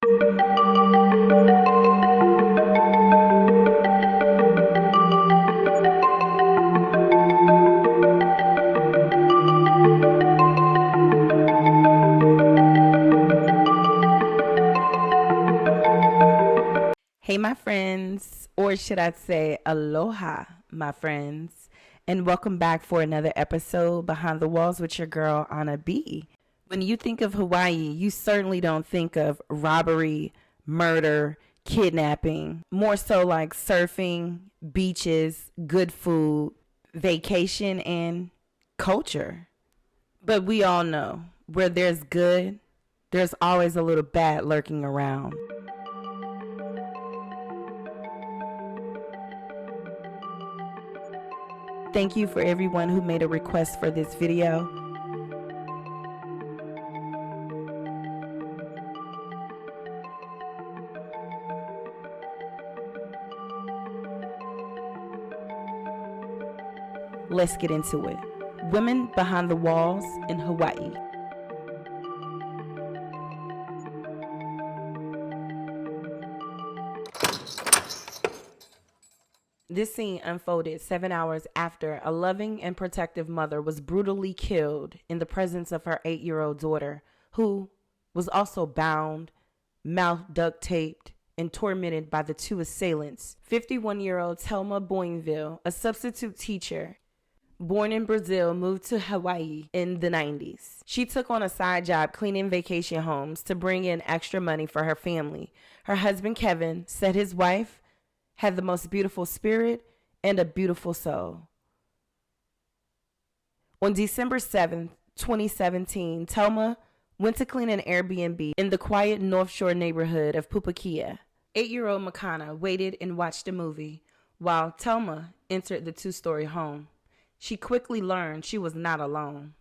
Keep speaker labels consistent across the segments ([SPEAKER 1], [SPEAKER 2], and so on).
[SPEAKER 1] Hey, my friends, or should I say aloha, my friends, and welcome back for another episode Behind the Walls with your girl, Anna B. When you think of Hawaii, you certainly don't think of robbery, murder, kidnapping, more so like surfing, beaches, good food, vacation, and culture. But we all know where there's good, there's always a little bad lurking around. Thank you for everyone who made a request for this video. Let's get into it. Women Behind the Walls in Hawaii. This scene unfolded 7 hours after a loving and protective mother was brutally killed in the presence of her 8-year-old daughter, who was also bound, mouth duct taped, and tormented by the two assailants. 51-year-old Thelma Boinville, a substitute teacher, born in Brazil, moved to Hawaii in the 90s. She took on a side job cleaning vacation homes to bring in extra money for her family. Her husband, Kevin, said his wife had the most beautiful spirit and a beautiful soul. On December 7th, 2017, Thelma went to clean an Airbnb in the quiet North Shore neighborhood of Pupukia. 8-year-old Makana waited and watched a movie while Thelma entered the 2-story home. She quickly learned she was not alone.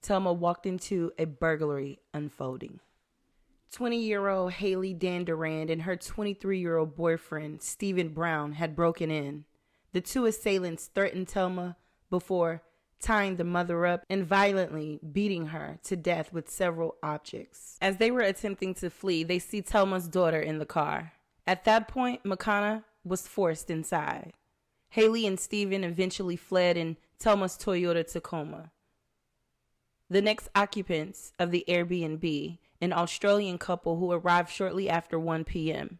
[SPEAKER 1] Thelma walked into a burglary unfolding. 20-year-old Hailey Durand and her 23-year-old boyfriend, Stephen Brown, had broken in. The two assailants threatened Thelma before tying the mother up and violently beating her to death with several objects. As they were attempting to flee, they see Thelma's daughter in the car. At that point, Makana was forced inside. Hailey and Stephen eventually fled in Thelma's Toyota Tacoma. The next occupants of the Airbnb, an Australian couple who arrived shortly after 1 p.m.,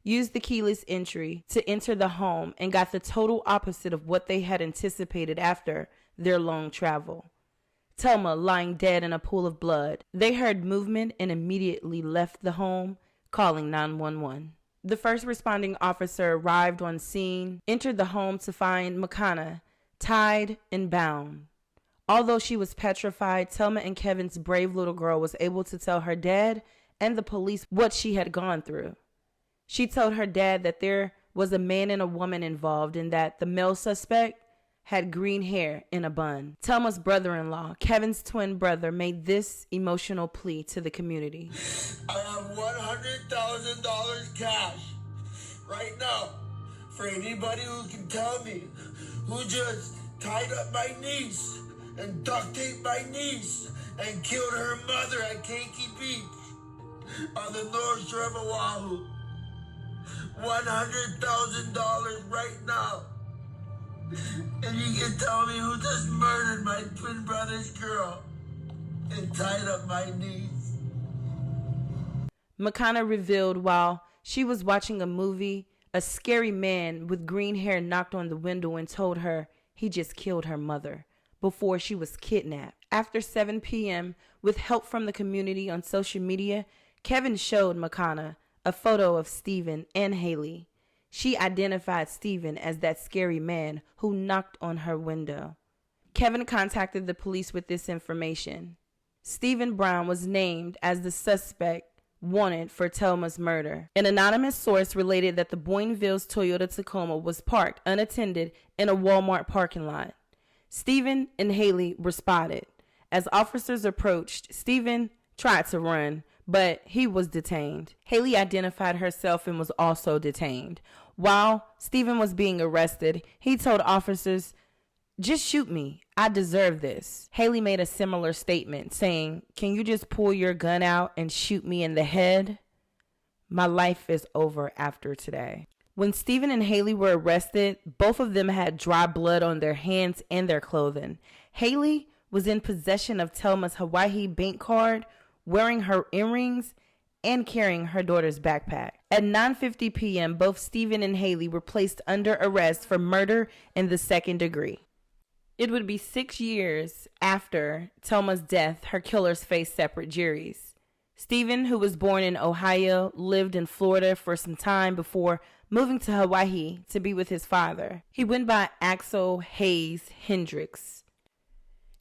[SPEAKER 1] used the keyless entry to enter the home and got the total opposite of what they had anticipated after their long travel. Thelma lying dead in a pool of blood. They heard movement and immediately left the home, calling 911. The first responding officer arrived on scene, entered the home to find Makana tied and bound. Although she was petrified, Thelma and Kevin's brave little girl was able to tell her dad and the police what she had gone through. She told her dad that there was a man and a woman involved and that the male suspect had green hair in a bun. Thelma's brother-in-law, Kevin's twin brother, made this emotional plea to the community.
[SPEAKER 2] I have $100,000 cash right now for anybody who can tell me who just tied up my niece and duct taped my niece and killed her mother at Keiki Beach on the North Shore of Oahu. $100,000 right now. And you can tell me who just murdered my twin brother's girl and tied up my niece.
[SPEAKER 1] Makana revealed while she was watching a movie, a scary man with green hair knocked on the window and told her he just killed her mother before she was kidnapped. After 7 p.m., with help from the community on social media, Kevin showed Makana a photo of Stephen and Hailey. She identified Stephen as that scary man who knocked on her window. Kevin contacted the police with this information. Stephen Brown was named as the suspect wanted for Thelma's murder. An anonymous source related that the Boinville's Toyota Tacoma was parked unattended in a Walmart parking lot. Stephen and Hailey were spotted. As officers approached, Stephen tried to run, but he was detained. Hailey identified herself and was also detained. While Stephen was being arrested, he told officers, "Just shoot me. I deserve this." Hailey made a similar statement, saying, "Can you just pull your gun out and shoot me in the head?" My life is over after today. When Stephen and Hailey were arrested, both of them had dry blood on their hands and their clothing. Hailey was in possession of Thelma's Hawaii bank card, wearing her earrings, and carrying her daughter's backpack. At 9:50 p.m., both Stephen and Hailey were placed under arrest for murder in the second degree. It would be 6 years after Thelma's death her killers faced separate juries. Stephen, who was born in Ohio, lived in Florida for some time before moving to Hawaii to be with his father. He went by Axel Hayes Hendricks.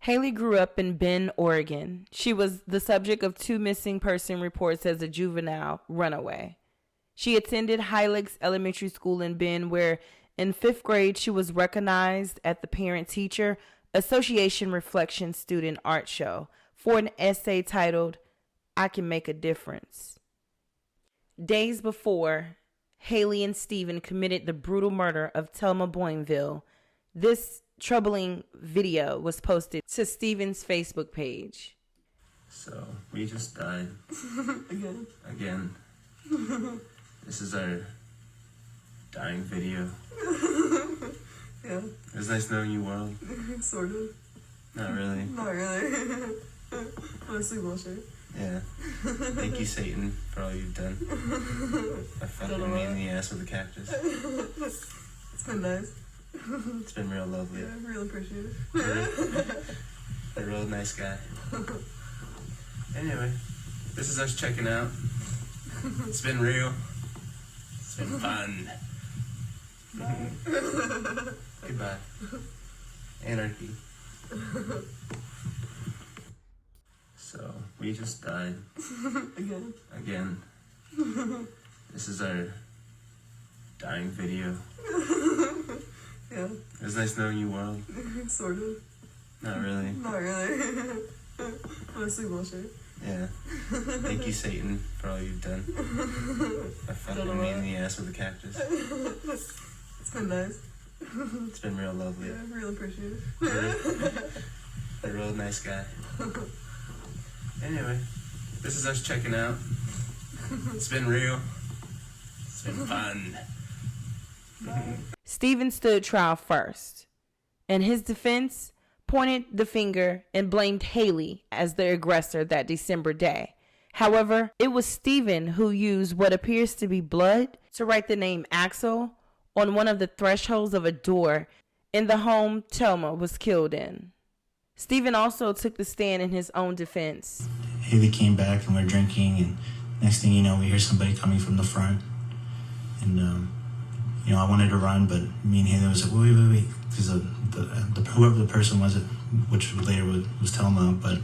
[SPEAKER 1] Hailey grew up in Bend, Oregon. She was the subject of 2 missing person reports as a juvenile runaway. She attended Heilex Elementary School in Bend, where in 5th grade she was recognized at the Parent-Teacher Association Reflection Student Art Show for an essay titled, "I Can Make a Difference." Days before, Hailey and Stephen committed the brutal murder of Thelma Boinville. This troubling video was posted to Stephen's Facebook page.
[SPEAKER 3] So, we just died. Again. This is our dying video.
[SPEAKER 4] Yeah.
[SPEAKER 3] It was nice knowing you, world.
[SPEAKER 4] Sort of.
[SPEAKER 3] Not really.
[SPEAKER 4] Not really. Mostly bullshit.
[SPEAKER 3] Yeah. Thank you, Satan, for all you've done. I fucking me in the ass with a cactus.
[SPEAKER 4] It's been nice.
[SPEAKER 3] It's been real lovely.
[SPEAKER 4] Yeah, I really appreciate it.
[SPEAKER 3] A real nice guy. Anyway, this is us checking out. It's been real. It's been fun. Goodbye. Anarchy. So, we just died. Again. This is our dying video.
[SPEAKER 4] Yeah.
[SPEAKER 3] It was nice knowing you, world.
[SPEAKER 4] Sort of.
[SPEAKER 3] Not really.
[SPEAKER 4] Not really. Mostly bullshit.
[SPEAKER 3] Yeah. Thank you, Satan, for all you've done. I fucking me in the ass with a cactus.
[SPEAKER 4] It's been nice.
[SPEAKER 3] It's been real lovely.
[SPEAKER 4] Yeah, I really appreciate it.
[SPEAKER 3] A real nice guy. Anyway, this is us checking out. It's been real. It's been fun.
[SPEAKER 1] Stephen stood trial first. In his defense, pointed the finger and blamed Hailey as the aggressor that December day. However, it was Stephen who used what appears to be blood to write the name Axel on one of the thresholds of a door in the home Thelma was killed in. Stephen also took the stand in his own defense.
[SPEAKER 5] Hailey came back and we're drinking, and next thing you know, we hear somebody coming from the front. And, I wanted to run, but me and Hailey was like, wait, because whoever the person was, which later was Thelma, but,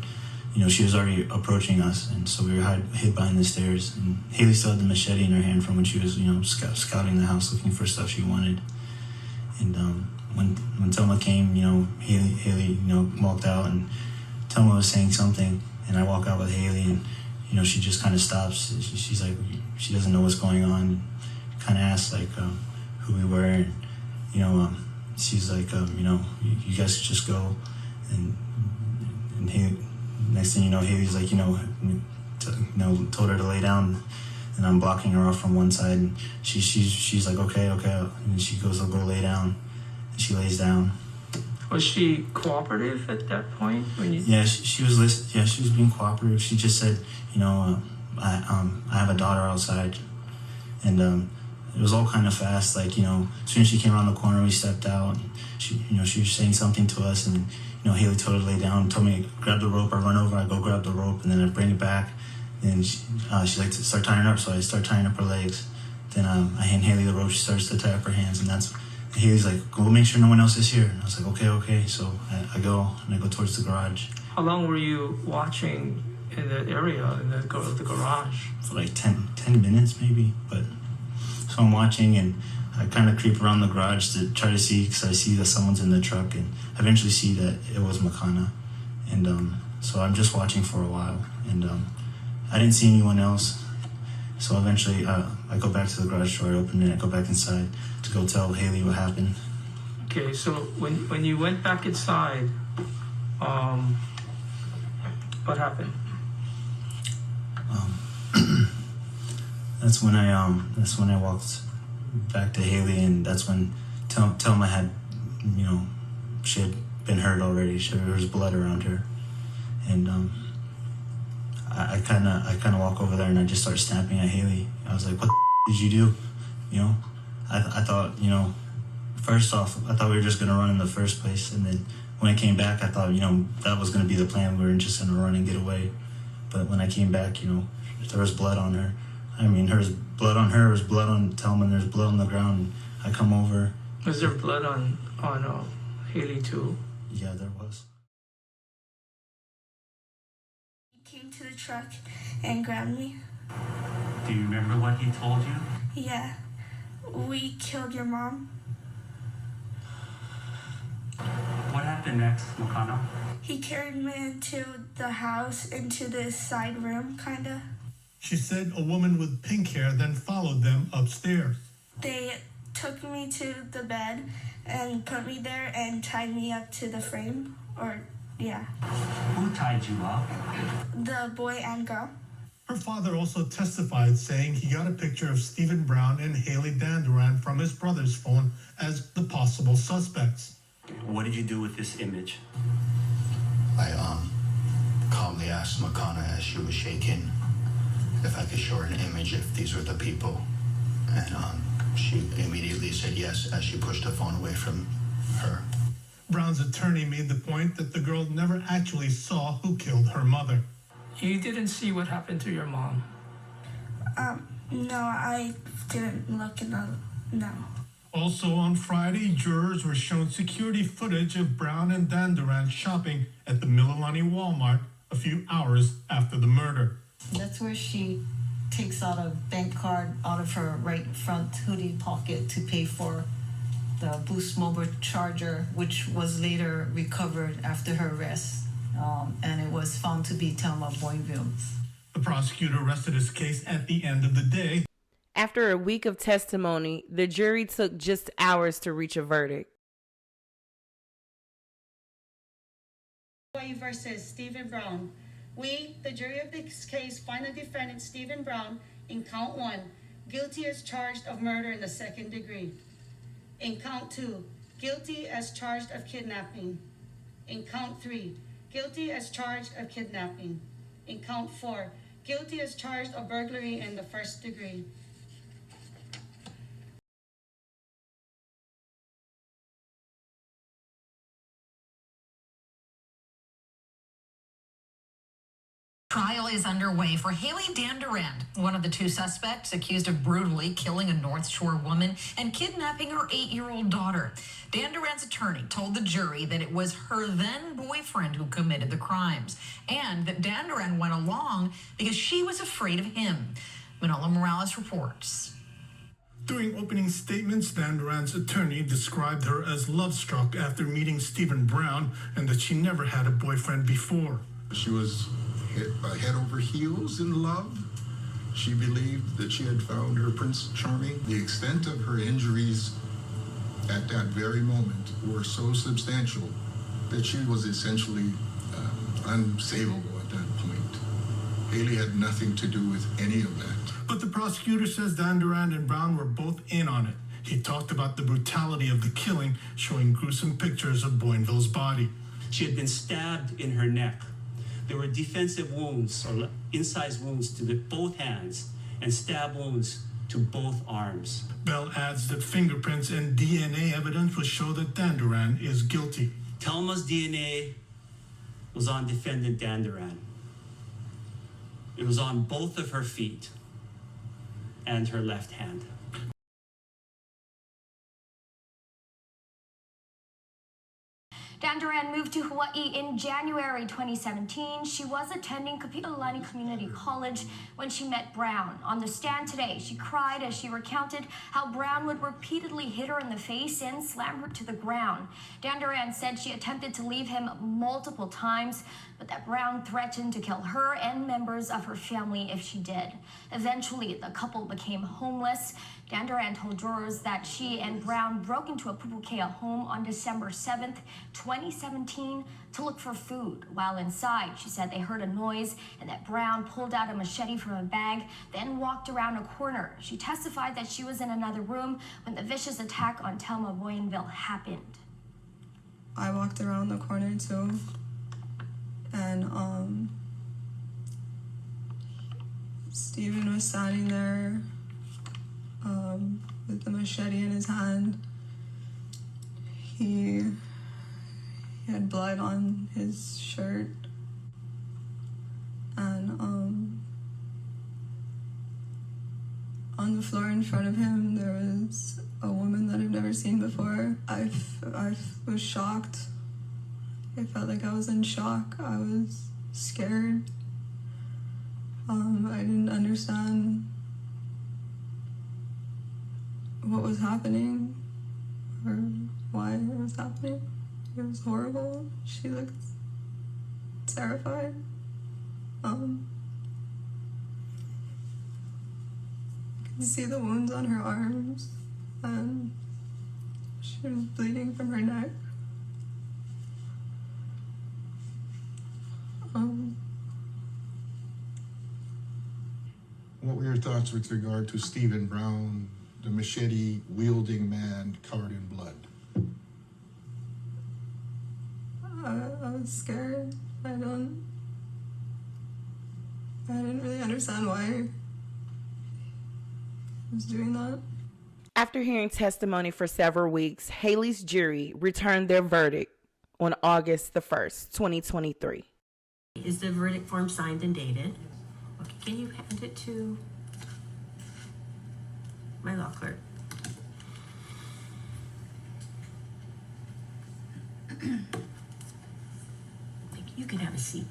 [SPEAKER 5] she was already approaching us, and so we were hid behind the stairs. And Hailey still had the machete in her hand from when she was, scouting the house, looking for stuff she wanted. And when Thelma came, Hailey, walked out, and Thelma was saying something, and I walk out with Hailey, and, she just kind of stops. She's like, she doesn't know what's going on. Kind of asks, like, who we were, and, she's like, you guys just go. And Hailey, next thing you know, Hailey's like, told her to lay down, and I'm blocking her off from one side, and she's like, okay, and she goes, I'll go lay down, and she lays down.
[SPEAKER 6] Was she cooperative at that point?
[SPEAKER 5] Yeah, she was listening. Yeah, she was being cooperative. She just said, I have a daughter outside, and it was all kind of fast. Like, as soon as she came around the corner, we stepped out. And she was saying something to us, and Hailey told her to lay down. Told me grab the rope. I run over. I go grab the rope, and then I bring it back. And she's like, to start tying her up. So I start tying up her legs. Then I hand Hailey the rope. She starts to tie up her hands, and Hailey's like, go make sure no one else is here. And I was like, okay. So I go towards the garage.
[SPEAKER 6] How long were you watching in the area, in the garage?
[SPEAKER 5] For like 10 minutes maybe. So I'm watching, and I kind of creep around the garage to try to see, because I see that someone's in the truck, and I eventually see that it was Makana. And so I'm just watching for a while, and I didn't see anyone else. So eventually I go back to the garage door, I open it, I go back inside to go tell Hailey what happened.
[SPEAKER 6] Okay, so when you went back inside, what happened?
[SPEAKER 5] that's when I walked back to Hailey, and that's when Thelma had, she had been hurt already. There was blood around her, and I kind of walk over there and I just start snapping at Hailey. I was like, "What the did you do?" I thought, first off, I thought we were just gonna run in the first place, and then when I came back, I thought, that was gonna be the plan. We were just gonna run and get away. But when I came back, there was blood on her. I mean, there was blood on her, there was blood on Thelma, and there's blood on the ground. I come over.
[SPEAKER 6] Was there blood on Hailey too?
[SPEAKER 5] Yeah, there was.
[SPEAKER 7] He came to the truck and grabbed me.
[SPEAKER 8] Do you remember what he told you?
[SPEAKER 7] Yeah, we killed your mom.
[SPEAKER 8] What happened next, Makana?
[SPEAKER 7] He carried me into the house, into this side room, kinda.
[SPEAKER 9] She said a woman with pink hair then followed them upstairs.
[SPEAKER 7] They took me to the bed and put me there and tied me up to the frame,
[SPEAKER 8] Who tied you up?
[SPEAKER 7] the boy and girl.
[SPEAKER 9] Her father also testified, saying he got a picture of Stephen Brown and Hailey Danduran from his brother's phone as the possible suspects.
[SPEAKER 8] What did you do with this image?
[SPEAKER 10] I calmly asked Makana as she was shaking if I could show her an image if these were the people, and she immediately said yes as she pushed the phone away from her.
[SPEAKER 9] Brown's attorney made the point that the girl never actually saw who killed her mother.
[SPEAKER 6] You didn't see what happened to your mom?
[SPEAKER 7] No, I didn't look no.
[SPEAKER 9] Also on Friday, jurors were shown security footage of Brown and Danduran shopping at the Mililani Walmart a few hours after the murder.
[SPEAKER 11] That's where she takes out a bank card out of her right front hoodie pocket to pay for the Boost Mobile charger, which was later recovered after her arrest. And it was found to be Thelma Boynville's.
[SPEAKER 9] The prosecutor rested his case at the end of the day.
[SPEAKER 1] After a week of testimony, the jury took just hours to reach a verdict.
[SPEAKER 12] Versus Stephen Brown. We, the jury of this case, find the defendant Stephen Brown in count 1, guilty as charged of murder in the 2nd degree. In count 2, guilty as charged of kidnapping. In count 3, guilty as charged of kidnapping. In count 4, guilty as charged of burglary in the 1st degree.
[SPEAKER 13] Trial is underway for Hailey Danduran, one of the 2 suspects accused of brutally killing a North Shore woman and kidnapping her 8-year-old daughter. Danduran's attorney told the jury that it was her then boyfriend who committed the crimes, and that Danduran went along because she was afraid of him. Manolo Morales reports.
[SPEAKER 9] During opening statements, Danduran's attorney described her as love-struck after meeting Stephen Brown and that she never had a boyfriend before.
[SPEAKER 14] She was head over heels in love. She believed that she had found her Prince Charming. The extent of her injuries at that very moment were so substantial that she was essentially unsavable at that point. Hailey had nothing to do with any of that.
[SPEAKER 9] But the prosecutor says Danduran and Brown were both in on it. He talked about the brutality of the killing, showing gruesome pictures of Boynville's body.
[SPEAKER 8] She had been stabbed in her neck. There were defensive wounds or incised wounds to both hands and stab wounds to both arms.
[SPEAKER 9] Bell adds that fingerprints and DNA evidence will show that Danduran is guilty.
[SPEAKER 8] Thelma's DNA was on defendant Danduran. It was on both of her feet and her left hand.
[SPEAKER 15] Danduran moved to Hawaii in January 2017. She was attending Kailua Community College when she met Brown. On the stand today, she cried as she recounted how Brown would repeatedly hit her in the face and slam her to the ground. Danduran said she attempted to leave him multiple times, but that Brown threatened to kill her and members of her family if she did. Eventually, the couple became homeless. Danduran told jurors that she and Brown broke into a Pupukea home on December 7th, 20 2017 to look for food. While inside, she said they heard a noise and that Brown pulled out a machete from a bag, then walked around a corner. She testified that she was in another room when the vicious attack on Thelma Boyenville happened.
[SPEAKER 4] I walked around the corner too, and Steven was standing there with the machete in his hand. He had blood on his shirt, and on the floor in front of him there was a woman that I've never seen before. I was shocked. I felt like I was in shock. I was scared. I didn't understand what was happening or why it was happening. It was horrible. She looked terrified. I could see the wounds on her arms, and she was bleeding from her neck.
[SPEAKER 14] What were your thoughts with regard to Stephen Brown, the machete-wielding man covered in blood?
[SPEAKER 4] I was scared. I didn't really understand why he was doing that.
[SPEAKER 1] After hearing testimony for several weeks, Hailey's jury returned their verdict on August the 1st, 2023.
[SPEAKER 16] Is the verdict form signed and dated? Okay, can you hand it to my law clerk? You can have a seat.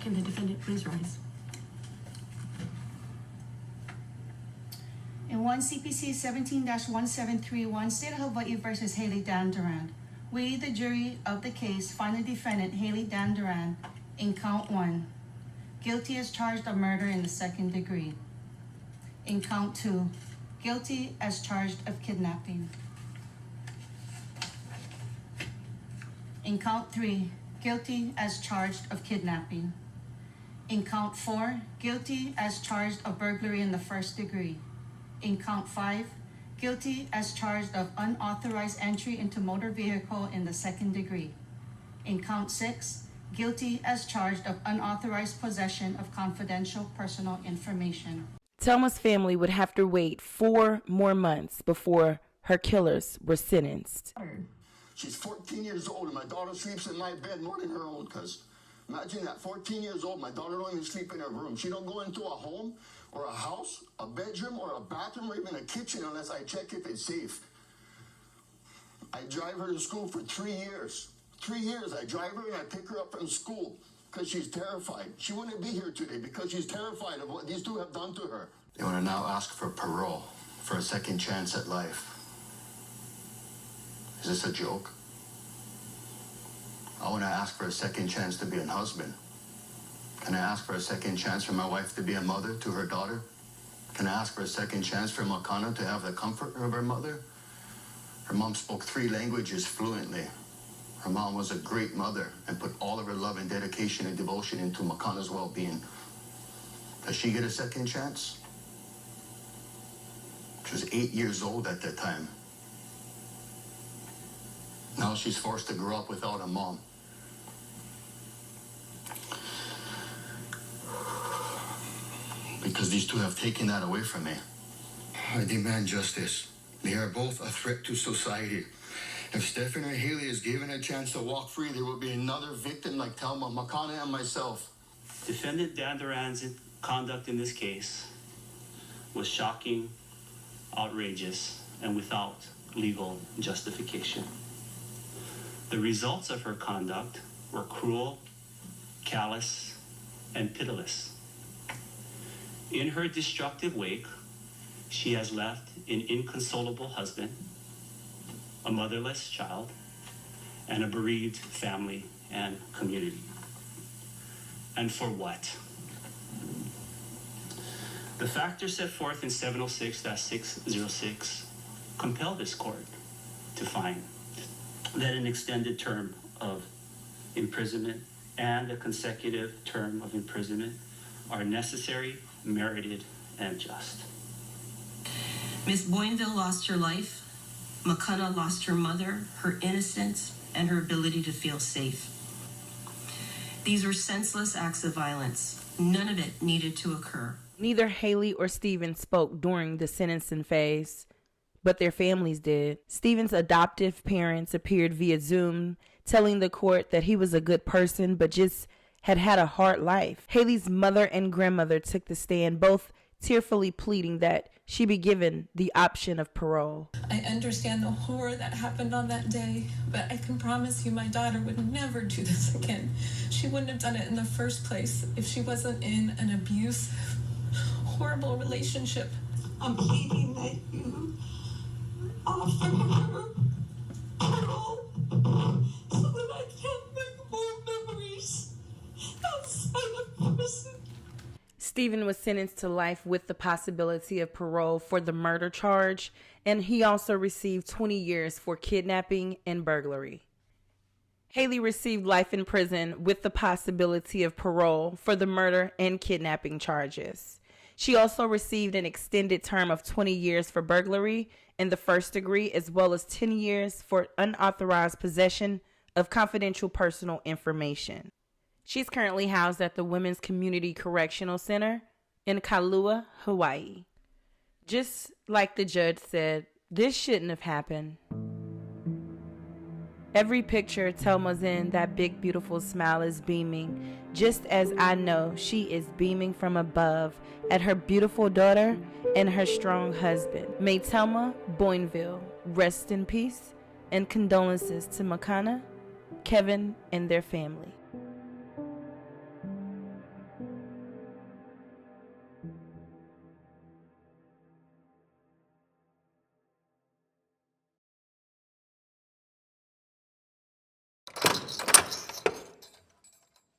[SPEAKER 16] Can the defendant please rise?
[SPEAKER 12] In 1 CPC 17-1731, State of Hawaii versus Hailey Danduran, we, the jury of the case, find the defendant, Hailey Danduran, in count 1, guilty as charged of murder in the 2nd degree. In count 2, guilty as charged of kidnapping. In count 3, guilty as charged of kidnapping. In count 4, guilty as charged of burglary in the 1st degree. In count 5, guilty as charged of unauthorized entry into motor vehicle in the 2nd degree. In count 6, guilty as charged of unauthorized possession of confidential personal information.
[SPEAKER 1] Thelma's family would have to wait 4 more months before her killers were sentenced.
[SPEAKER 2] She's 14 years old and my daughter sleeps in my bed more than her own, cuz. Imagine that, 14 years old, my daughter don't even sleep in her room. She don't go into a home or a house, a bedroom or a bathroom or even a kitchen unless I check if it's safe. I drive her to school for 3 years. 3 years, I drive her and I pick her up from school because she's terrified. She wouldn't be here today because she's terrified of what these two have done to her.
[SPEAKER 10] They want to now ask for parole, for a second chance at life. Is this a joke? I want to ask for a second chance to be a husband. Can I ask for a second chance for my wife to be a mother to her daughter? Can I ask for a second chance for Makana to have the comfort of her mother? Her mom spoke 3 languages fluently. Her mom was a great mother and put all of her love and dedication and devotion into Makana's well-being. Does she get a second chance? She was 8 years old at that time. Now she's forced to grow up without a mom. Because these two have taken that away from me. I demand justice. They are both a threat to society. If Stephen or Hailey is given a chance to walk free, there will be another victim like Thelma, Makana, and myself.
[SPEAKER 8] Defendant Danduran's conduct in this case was shocking, outrageous, and without legal justification. The results of her conduct were cruel, callous, and pitiless. In her destructive wake, she has left an inconsolable husband, a motherless child, and a bereaved family and community. And for what? The factors set forth in 706-606 compel this court to find that an extended term of imprisonment and a consecutive term of imprisonment are necessary, merited, and just.
[SPEAKER 16] Ms. Boinville lost her life. McConaughey lost her mother, her innocence, and her ability to feel safe. These were senseless acts of violence. None of it needed to occur.
[SPEAKER 1] Neither Hailey or Steven spoke during the sentencing phase, but their families did. Steven's adoptive parents appeared via Zoom, telling the court that he was a good person, but just had had a hard life. Hailey's mother and grandmother took the stand, both tearfully pleading that she be given the option of parole.
[SPEAKER 17] I understand the horror that happened on that day, but I can promise you my daughter would never do this again. She wouldn't have done it in the first place if she wasn't in an abusive, horrible relationship.
[SPEAKER 4] I'm pleading that you offer her parole so that I can make more memories outside of prison.
[SPEAKER 1] Steven was sentenced to life with the possibility of parole for the murder charge, and he also received 20 years for kidnapping and burglary. Hailey received life in prison with the possibility of parole for the murder and kidnapping charges. She also received an extended term of 20 years for burglary in the first degree, as well as 10 years for unauthorized possession of confidential personal information. She's currently housed at the Women's Community Correctional Center in Kailua, Hawaii. Just like the judge said, this shouldn't have happened. Every picture Telma's in, that big beautiful smile is beaming, just as I know she is beaming from above at her beautiful daughter and her strong husband. May Telma Boinville rest in peace, and condolences to McConaughey, Kevin, and their family.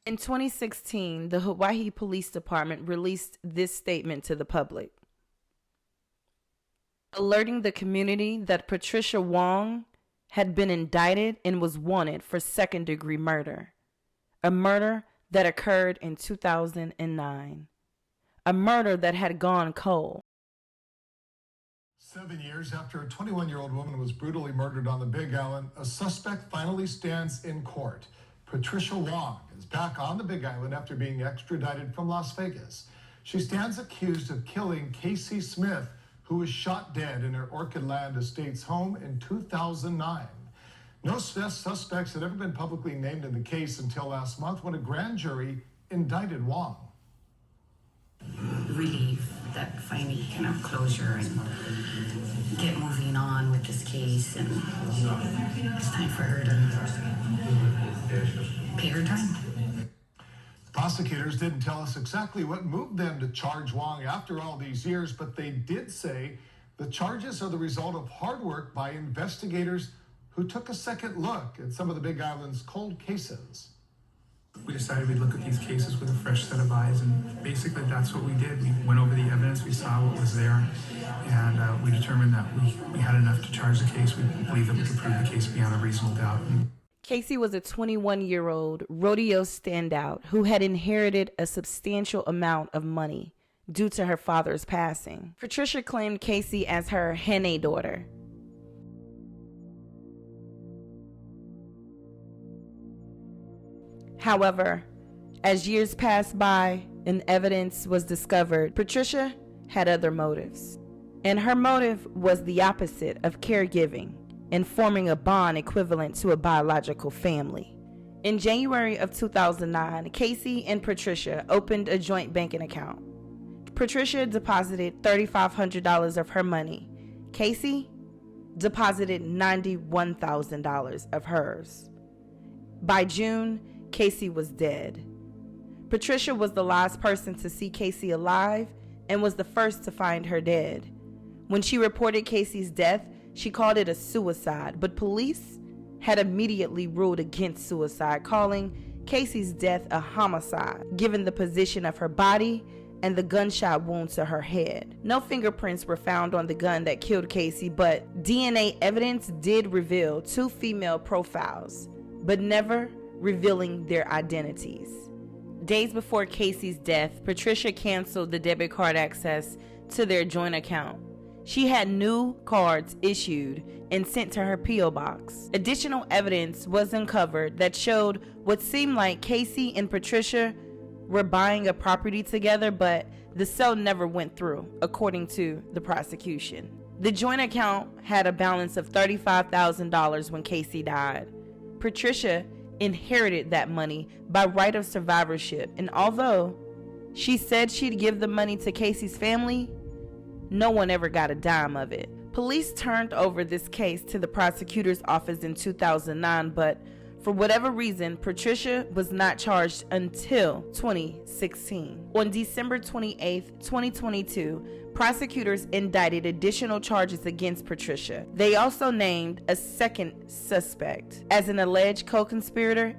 [SPEAKER 1] In 2016, the Hawaii Police Department released this statement to the public, alerting the community that Patricia Wong had been indicted and was wanted for second-degree murder, a murder that occurred in 2009, a murder that had gone cold.
[SPEAKER 9] 7 years after a 21-year-old woman was brutally murdered on the Big Island, a suspect finally stands in court. Patricia Wong is back on the Big Island after being extradited from Las Vegas. She stands accused of killing Casey Smith, who was shot dead in her Orchid Land Estates home in 2009. No suspects had ever been publicly named in the case until last month when a grand jury indicted Wong.
[SPEAKER 18] Relief that finally can have closure and get moving on with this case, and it's time for her to pay her time.
[SPEAKER 9] Prosecutors didn't tell us exactly what moved them to charge Wong after all these years, but they did say the charges are the result of hard work by investigators who took a second look at some of the Big Island's cold cases.
[SPEAKER 19] We decided we'd look at these cases with a fresh set of eyes, and basically that's what we did. We went over the evidence, we saw what was there, and we determined that we had enough to charge the case. We believe that we could prove the case beyond a reasonable doubt.
[SPEAKER 1] Casey was a 21-year-old rodeo standout who had inherited a substantial amount of money due to her father's passing. Patricia claimed Casey as her Hene daughter. However, as years passed by and evidence was discovered, Patricia had other motives. And her motive was the opposite of caregiving and forming a bond equivalent to a biological family. In January of 2009, Casey and Patricia opened a joint banking account. Patricia deposited $3,500 of her money Casey deposited $91,000 of hers. By June, Casey was dead. Patricia was the last person to see Casey alive and was the first to find her dead. When she reported Casey's death, she called it a suicide, but police had immediately ruled against suicide, calling Casey's death a homicide, given the position of her body and the gunshot wound to her head. No fingerprints were found on the gun that killed Casey, but DNA evidence did reveal 2 female profiles, but never revealing their identities. Days before Casey's death, Patricia canceled the debit card access to their joint account. She had new cards issued and sent to her P.O. box. Additional evidence was uncovered that showed what seemed like Casey and Patricia were buying a property together, but the sale never went through, according to the prosecution. The joint account had a balance of $35,000 when Casey died. Patricia inherited that money by right of survivorship, and although she said she'd give the money to Casey's family, no one ever got a dime of it. Police turned over this case to the prosecutor's office in 2009, but for whatever reason, Patricia was not charged until 2016. On December 28, 2022, prosecutors indicted additional charges against Patricia. They also named a second suspect as an alleged co-conspirator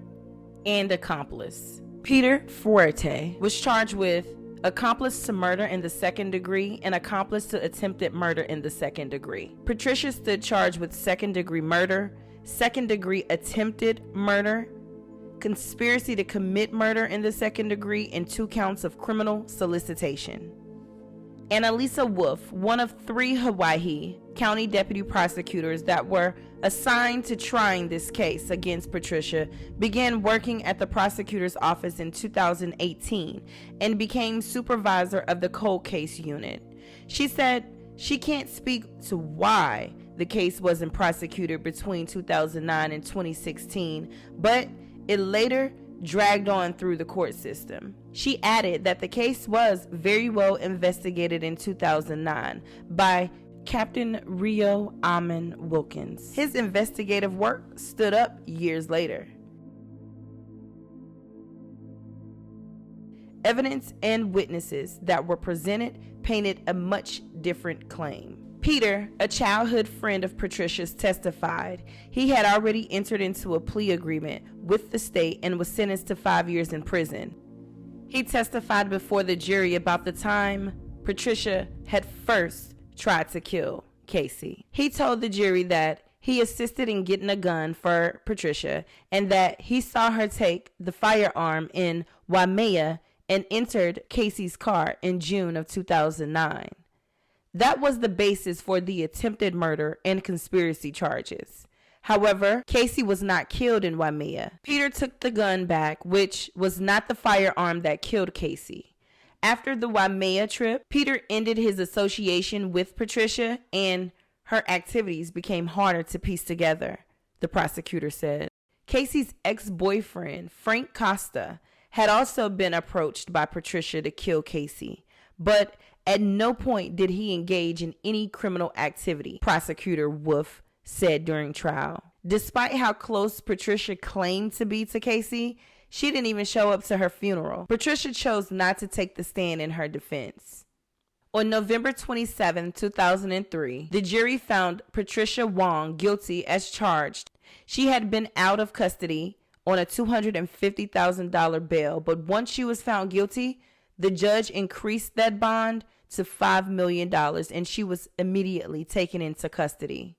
[SPEAKER 1] and accomplice. Peter Fuerte was charged with accomplice to murder in the second degree and accomplice to attempted murder in the second degree. Patricia stood charged with second degree murder, second degree attempted murder, conspiracy to commit murder in the second degree, and 2 counts of criminal solicitation. Annalisa Wolf, one of 3 Hawaii County deputy prosecutors that were assigned to trying this case against Patricia, began working at the prosecutor's office in 2018 and became supervisor of the cold case unit. She said she can't speak to why the case wasn't prosecuted between 2009 and 2016, but it later dragged on through the court system. She added that the case was very well investigated in 2009 by Captain Rio Amon Wilkins. His investigative work stood up years later. Evidence and witnesses that were presented painted a much different claim. Peter, a childhood friend of Patricia's, testified he had already entered into a plea agreement with the state and was sentenced to 5 years in prison. He testified before the jury about the time Patricia had first tried to kill Casey. He told the jury that he assisted in getting a gun for Patricia and that he saw her take the firearm in Waimea and entered Casey's car in June of 2009. That was the basis for the attempted murder and conspiracy charges. However, Casey was not killed in Waimea. Peter took the gun back, which was not the firearm that killed Casey. After the Waimea trip, Peter ended his association with Patricia and her activities became harder to piece together, the prosecutor said. Casey's ex-boyfriend, Frank Costa, had also been approached by Patricia to kill Casey, but at no point did he engage in any criminal activity, Prosecutor Wolf said during trial. Despite how close Patricia claimed to be to Casey, she didn't even show up to her funeral. Patricia chose not to take the stand in her defense. On November 27, 2003, the jury found Patricia Wong guilty as charged. She had been out of custody on a $250,000 bail, but once she was found guilty, the judge increased that bond to $5 million and she was immediately taken into custody.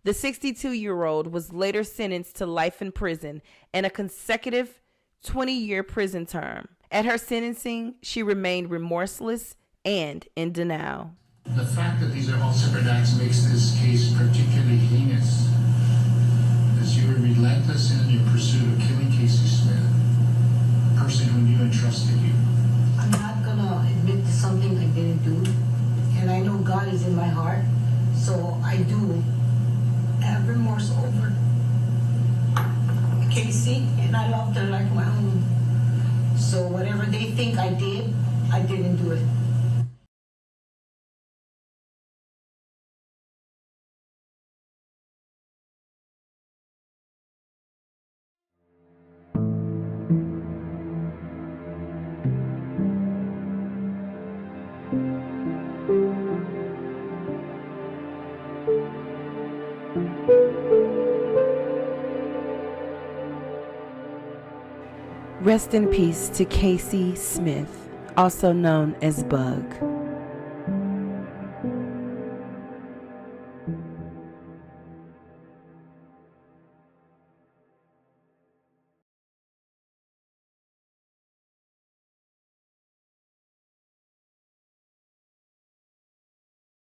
[SPEAKER 1] The 62-year-old was later sentenced to life in prison and a consecutive 20-year prison term. At her sentencing, she remained remorseless and in denial.
[SPEAKER 20] The fact that these are all separate acts makes this case particularly heinous, as you were relentless in your pursuit of killing Casey Smith, a person who knew and trusted you.
[SPEAKER 21] I'm not gonna admit to something I didn't do, and I know God is in my heart, so I do have remorse over Casey, and I loved her like my own. So whatever they think I did, I didn't do it.
[SPEAKER 1] Rest in peace to Casey Smith, also known as Bug.